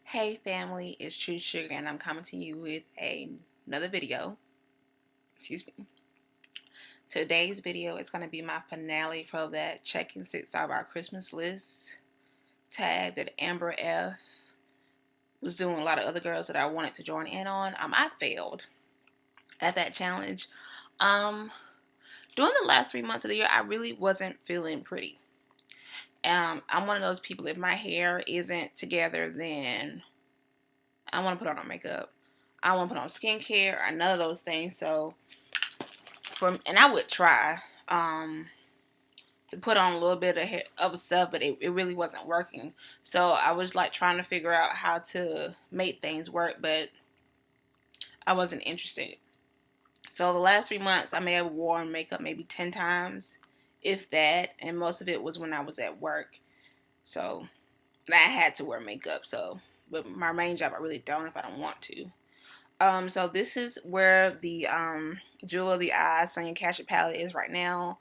Hey family, it's True Sugar and I'm coming to you with another video. Excuse me. Today's video is going to be my finale for that checking 6 of our Christmas list tag that Amber F was doing. A lot of other girls that I wanted to join in on. I failed at that challenge. During the last 3 months of the year, I really wasn't feeling pretty. I'm one of those people, if my hair isn't together, then I want to put on makeup. I want to put on skincare or none of those things. So, and I would try to put on a little bit of stuff, but it really wasn't working. So I was like trying to figure out how to make things work, but I wasn't interested. So the last 3 months, I may have worn makeup maybe 10 times, if that, and most of it was when I was at work. So I had to wear makeup. So, but my main job, I really don't if I don't want to. So this is where the Jewel of the Eye Sonia Kashuk palette is right now.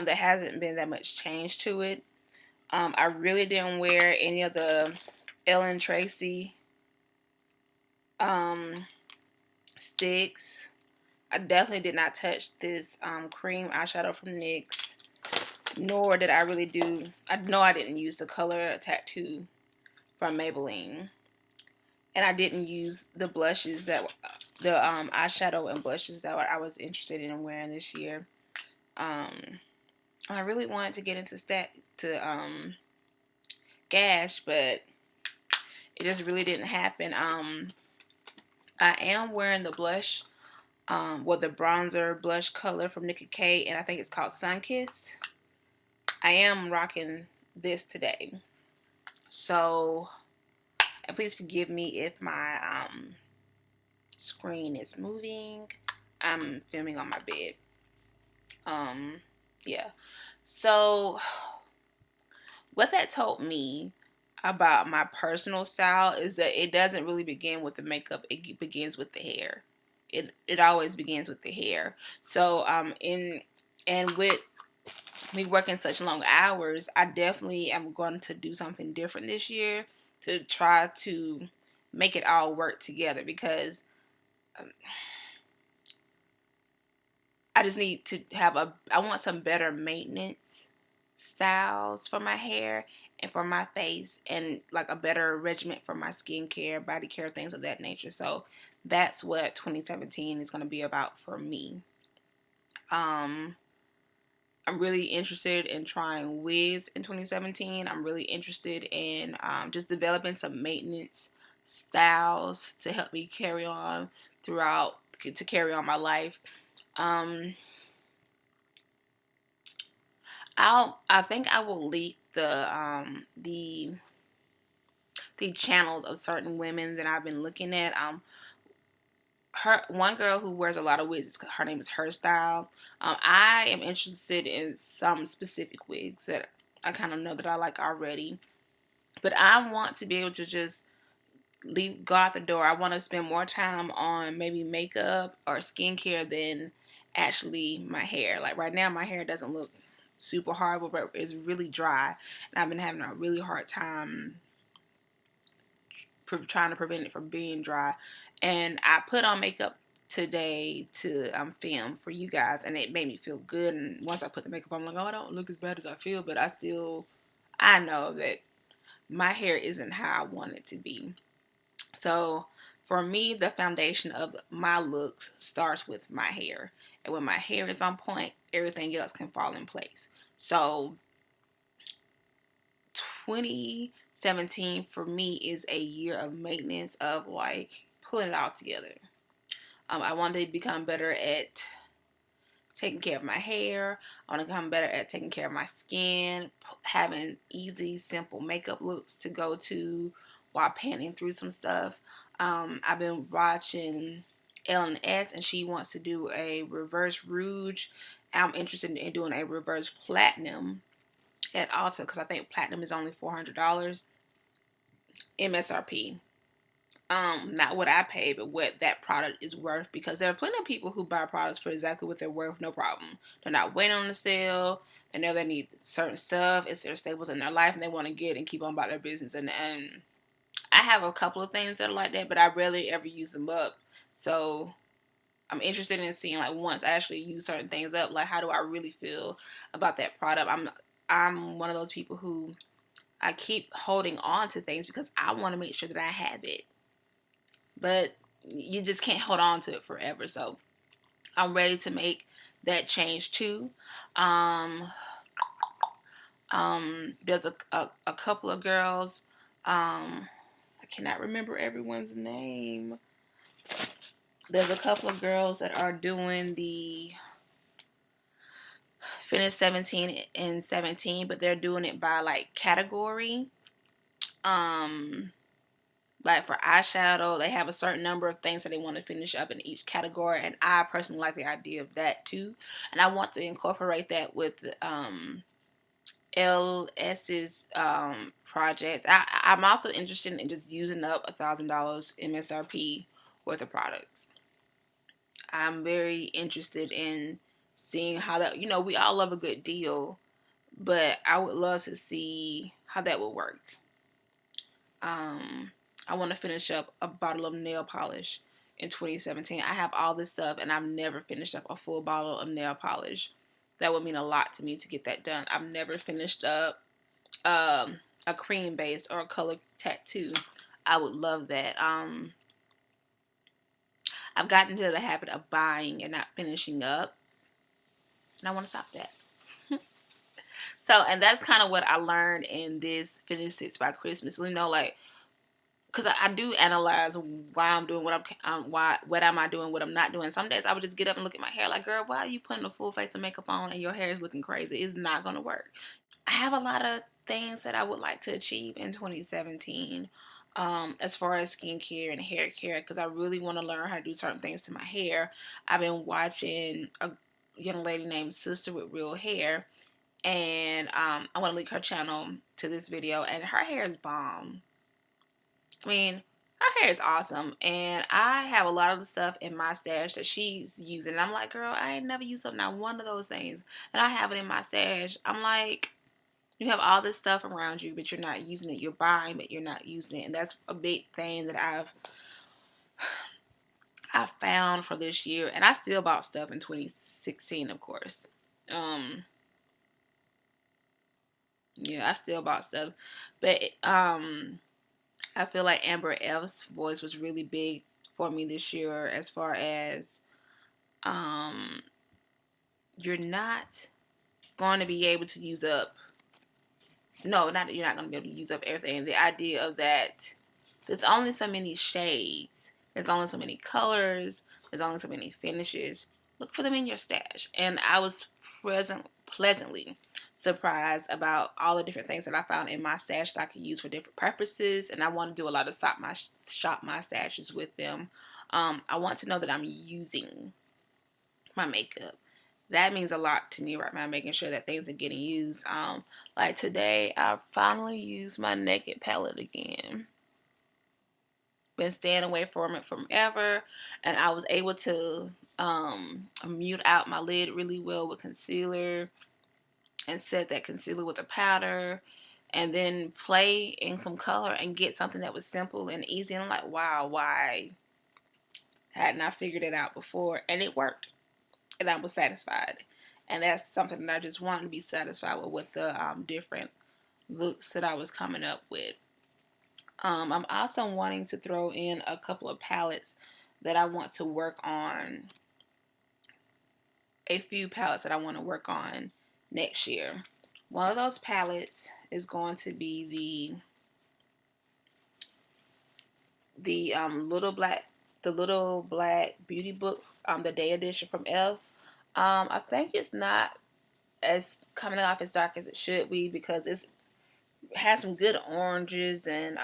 There hasn't been that much change to it. I really didn't wear any of the Ellen Tracy sticks. I definitely did not touch this cream eyeshadow from NYX, nor did I really do, I know I didn't use the color tattoo from Maybelline. And I didn't use the blushes that, the eyeshadow and blushes that I was interested in wearing this year. I really wanted to get into Gash, but it just really didn't happen. I am wearing the blush, the bronzer blush color from Nika K, and I think it's called Sunkiss. I am rocking this today. So, and please forgive me if my screen is moving. I'm filming on my bed. Yeah. So, what that told me about my personal style is that it doesn't really begin with the makeup. It begins with the hair. It always begins with the hair. So, and with me working such long hours, I definitely am going to do something different this year to try to make it all work together, because I just need to have I want some better maintenance styles for my hair and for my face, and like a better regimen for my skincare, body care, things of that nature. So that's what 2017 is going to be about for me. I'm really interested in trying wigs in 2017. I'm really interested in just developing some maintenance styles to help me carry on my life. I think I will leak the channels of certain women that I've been looking at. One girl who wears a lot of wigs, her name is HerStyle. I am interested in some specific wigs that I kind of know that I like already, but I want to be able to just go out the door. I want to spend more time on maybe makeup or skincare than actually my hair. Like right now, my hair doesn't look super horrible, but it's really dry, and I've been having a really hard time trying to prevent it from being dry. And I put on makeup today to film for you guys, and it made me feel good. And once I put the makeup on, I'm like, oh, I don't look as bad as I feel, but I know that my hair isn't how I want it to be. So for me, the foundation of my looks starts with my hair. And when my hair is on point, everything else can fall in place. So 2017 for me is a year of maintenance, of like pulling it all together. I want to become better at taking care of my hair. I want to become better at taking care of my skin, having easy, simple makeup looks to go to while panning through some stuff. I've been watching Elle S, and she wants to do a reverse Rouge. I'm interested in doing a reverse platinum at Ulta, because I think platinum is only $400 MSRP. Not what I pay, but what that product is worth, because there are plenty of people who buy products for exactly what they're worth, no problem. They're not waiting on the sale. They know they need certain stuff. It's their staples in their life, and they want to get and keep on about their business. And I have a couple of things that are like that, but I rarely ever use them up. So I'm interested in seeing, like, once I actually use certain things up, like, how do I really feel about that product. I'm one of those people who I keep holding on to things because I want to make sure that I have it. But you just can't hold on to it forever. So I'm ready to make that change too. There's a couple of girls. I cannot remember everyone's name. There's a couple of girls that are doing the Finish 17 and 17, but they're doing it by, like, category. Like for eyeshadow, they have a certain number of things that they want to finish up in each category, and I personally like the idea of that too. And I want to incorporate that with Elle S's projects. I'm also interested in just using up $1,000 MSRP worth of products. I'm very interested in seeing how that, we all love a good deal, but I would love to see how that would work. I want to finish up a bottle of nail polish in 2017. I have all this stuff and I've never finished up a full bottle of nail polish. That would mean a lot to me to get that done. I've never finished up a cream base or a color tattoo. I would love that. I've gotten into the habit of buying and not finishing up, and I want to stop that. So, and that's kind of what I learned in this Finish It by Christmas. Like, because I do analyze why I'm doing what what am I doing, what I'm not doing. Some days I would just get up and look at my hair like, girl, why are you putting a full face of makeup on and your hair is looking crazy? It's not going to work. I have a lot of things that I would like to achieve in 2017 as far as skincare and hair care, because I really want to learn how to do certain things to my hair. I've been watching a young lady named SistaWith RealHair, and I want to link her channel to this video, and her hair is bomb. I mean, her hair is awesome, and I have a lot of the stuff in my stash that she's using. And I'm like, girl, I ain't never used up not one of those things, and I have it in my stash. I'm like, you have all this stuff around you, but you're not using it. You're buying, but you're not using it, and that's a big thing that I've found for this year. And I still bought stuff in 2016, of course. Yeah, I still bought stuff, but I feel like Amber F's voice was really big for me this year, as far as you're not going to be able to use up, no, not that you're not going to be able to use up everything. The idea of that there's only so many shades, there's only so many colors, there's only so many finishes. Look for them in your stash. And I was pleasantly surprised about all the different things that I found in my stash that I could use for different purposes. And I want to do a lot of shop my stashes with them. I want to know that I'm using my makeup. That means a lot to me right now, making sure that things are getting used. Like today, I finally used my Naked palette again. Been staying away from it forever, and I was able to mute out my lid really well with concealer, and set that concealer with a powder, and then play in some color and get something that was simple and easy. And I'm like, wow, why hadn't I figured it out before? And it worked, and I was satisfied. And that's something that I just wanted to be satisfied with the different looks that I was coming up with. I'm also wanting to throw in a couple of palettes that I want to work on. A few palettes that I want to work on next year. One of those palettes is going to be the little black beauty book, the day edition from Elle. I think it's not as coming off as dark as it should be, because it has some good oranges and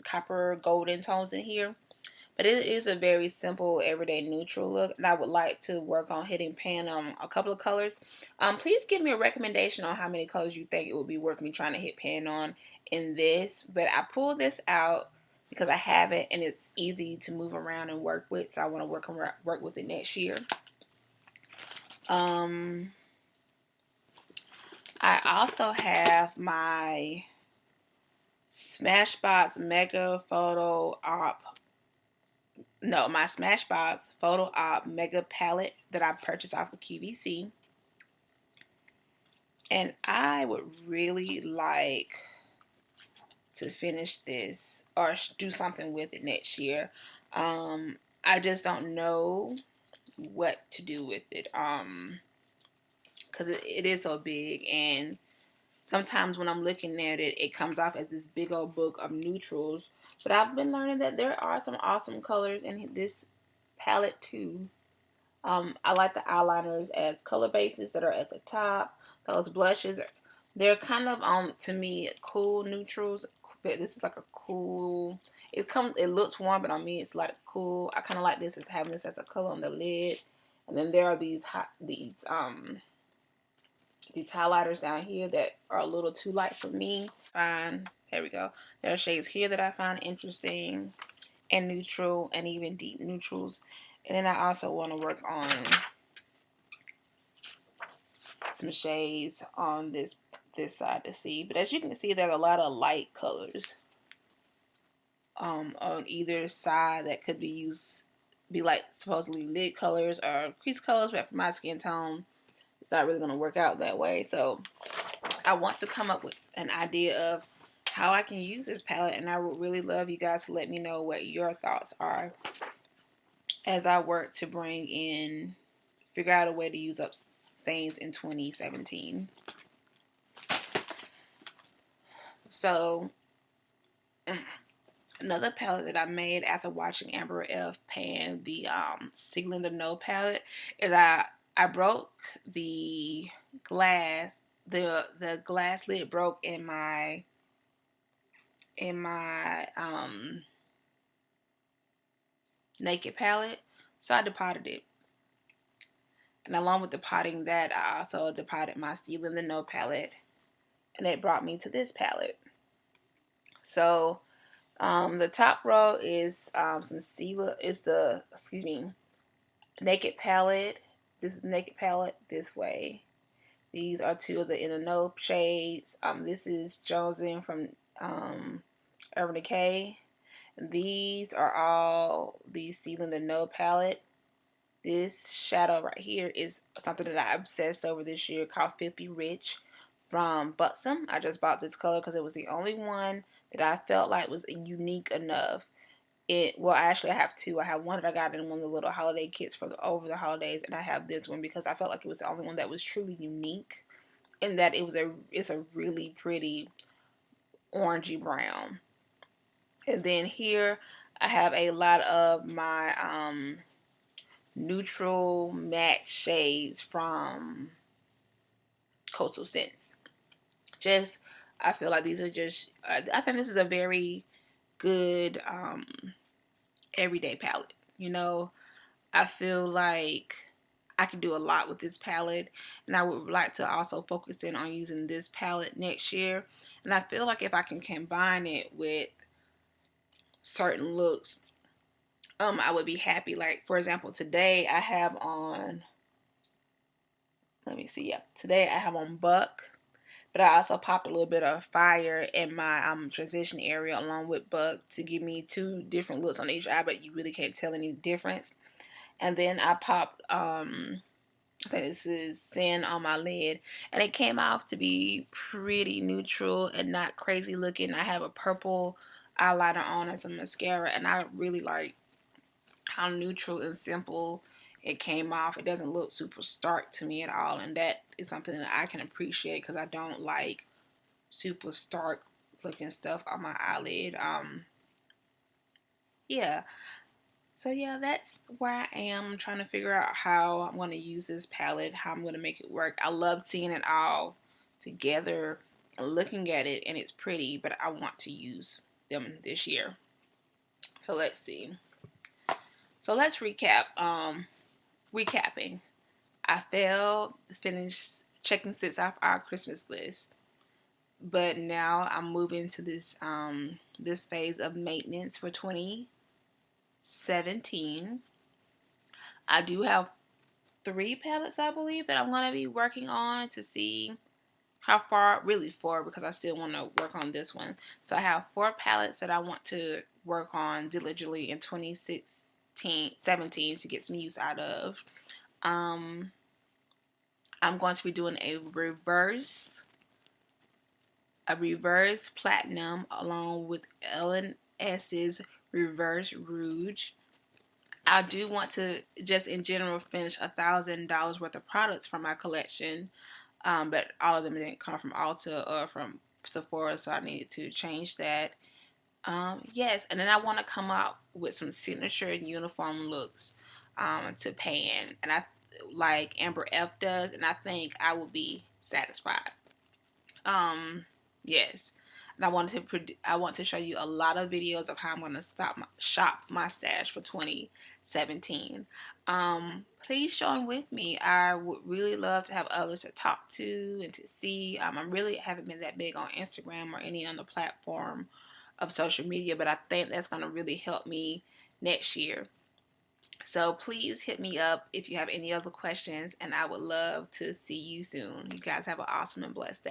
copper golden tones in here. But it is a very simple, everyday neutral look, and I would like to work on hitting pan on a couple of colors. Please give me a recommendation on how many colors you think it would be worth me trying to hit pan on in this. But I pulled this out because I have it, and it's easy to move around and work with, so I want to work with it next year. I also have my Smashbox Mega Photo Op. No, my Smashbox Photo Op Mega Palette that I purchased off of QVC. And I would really like to finish this or do something with it next year. I just don't know what to do with it. Because it is so big, and sometimes when I'm looking at it, it comes off as this big old book of neutrals. But I've been learning that there are some awesome colors in this palette too. I like the eyeliners as color bases that are at the top. Those blushes, they're kind of to me cool neutrals. But this is like a cool. It looks warm, but on me it's like cool. I kind of like this as having this as a color on the lid. And then there are these highlighters down here that are a little too light for me. Fine. There we go. There are shades here that I find interesting and neutral and even deep neutrals. And then I also want to work on some shades on this side to see. But as you can see, there's a lot of light colors on either side that could be like supposedly lid colors or crease colors, but for my skin tone, it's not really going to work out that way. So I want to come up with an idea of how I can use this palette, and I would really love you guys to let me know what your thoughts are as I work to figure out a way to use up things in 2017. So another palette that I made after watching Amber F pan the Sealing the No palette is I broke the glass. The glass lid broke in my Naked palette, so I depotted it. And along with depotting that, I also depotted my Sealing the No palette, and it brought me to this palette. So the top row is Naked palette. This is Naked palette this way. These are two of the In the No shades. This is Jonesing from Urban Decay. These are all the Sealing the No palette. This shadow right here is something that I obsessed over this year, called 50 Rich from Buxom. I just bought this color because it was the only one that I felt like was unique enough. Well, actually I have two. I have one that I got in one of the little holiday kits for over the holidays, and I have this one because I felt like it was the only one that was truly unique, in that it's a really pretty orangey brown. And then here I have a lot of my neutral matte shades from Coastal Scents. I feel like these are I think this is a very good everyday palette. You know, I feel like I can do a lot with this palette, and I would like to also focus in on using this palette next year. And I feel like if I can combine it with certain looks, I would be happy. Like, for example, today I have on, let me see, yeah, today I have on Buck, but I also popped a little bit of Fire in my transition area along with Buck to give me two different looks on each eye, but you really can't tell any difference. And then I popped I think this is Sin on my lid, and it came off to be pretty neutral and not crazy looking. I have a purple eyeliner on and some mascara, and I really like how neutral and simple it came off. It doesn't look super stark to me at all, and that is something that I can appreciate because I don't like super stark looking stuff on my eyelid. Yeah. So yeah, that's where I am. I'm trying to figure out how I'm going to use this palette, how I'm going to make it work. I love seeing it all together and looking at it, and it's pretty, but I want to use them this year. So let's see. So let's recap. Recapping. I failed to finish checking sits off our Christmas list, but now I'm moving to this this phase of maintenance for 2017. I do have 3 palettes, I believe, that I'm going to be working on to see How far? Really 4, because I still want to work on this one. So I have 4 palettes that I want to work on diligently in 2017 to get some use out of. I'm going to be doing a reverse platinum along with Elle S's reverse rouge. I do want to just in general finish $1,000 worth of products from my collection, but all of them didn't come from Ulta or from Sephora, so I needed to change that. Yes, and then I want to come out with some signature and uniform looks to Pan, and I like Amber F does, and I think I will be satisfied. Yes, and I want to show you a lot of videos of how I'm going to shop my stash for 2017. Please join with me. I would really love to have others to talk to and to see. I really haven't been that big on Instagram or any other platform of social media, but I think that's going to really help me next year. So please hit me up if you have any other questions, and I would love to see you soon. You guys have an awesome and blessed day.